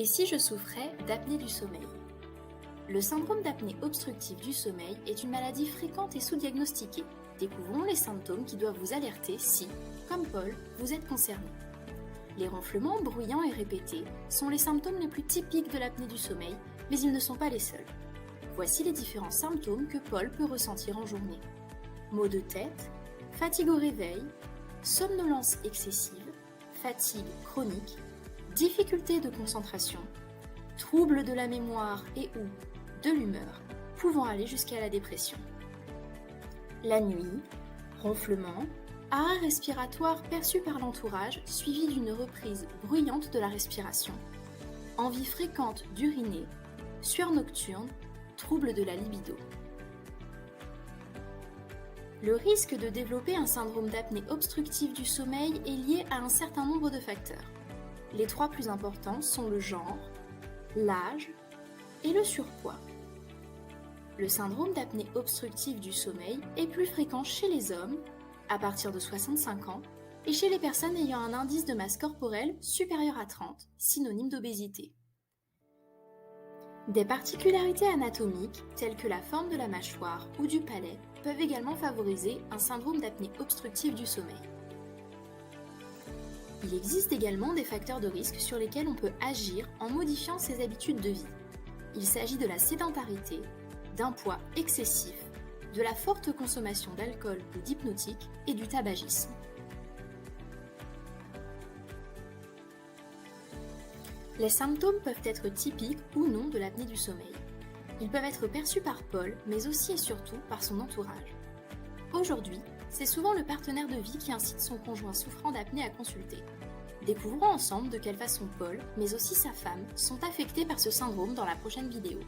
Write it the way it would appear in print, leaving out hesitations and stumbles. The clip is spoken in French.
si je souffrais d'apnée du sommeil? Le syndrome d'apnée obstructive du sommeil est une maladie fréquente et sous-diagnostiquée. Découvrons les symptômes qui doivent vous alerter si, comme Paul, vous êtes concerné. Les ronflements bruyants et répétés sont les symptômes les plus typiques de l'apnée du sommeil, mais ils ne sont pas les seuls. Voici les différents symptômes que Paul peut ressentir en journée. Maux de tête, fatigue au réveil, somnolence excessive, fatigue chronique, difficultés de concentration, troubles de la mémoire et ou de l'humeur, pouvant aller jusqu'à la dépression. La nuit, ronflement, arrêt respiratoire perçu par l'entourage suivi d'une reprise bruyante de la respiration, envie fréquente d'uriner, sueur nocturne, troubles de la libido. Le risque de développer un syndrome d'apnée obstructive du sommeil est lié à un certain nombre de facteurs. Les trois plus importants sont le genre, l'âge et le surpoids. Le syndrome d'apnée obstructive du sommeil est plus fréquent chez les hommes, à partir de 65 ans, et chez les personnes ayant un indice de masse corporelle supérieur à 30, synonyme d'obésité. Des particularités anatomiques, telles que la forme de la mâchoire ou du palais, peuvent également favoriser un syndrome d'apnée obstructive du sommeil. Il existe également des facteurs de risque sur lesquels on peut agir en modifiant ses habitudes de vie. Il s'agit de la sédentarité, d'un poids excessif, de la forte consommation d'alcool ou d'hypnotiques et du tabagisme. Les symptômes peuvent être typiques ou non de l'apnée du sommeil. Ils peuvent être perçus par Paul, mais aussi et surtout par son entourage. Aujourd'hui, c'est souvent le partenaire de vie qui incite son conjoint souffrant d'apnée à consulter. Découvrons ensemble de quelle façon Paul, mais aussi sa femme, sont affectés par ce syndrome dans la prochaine vidéo.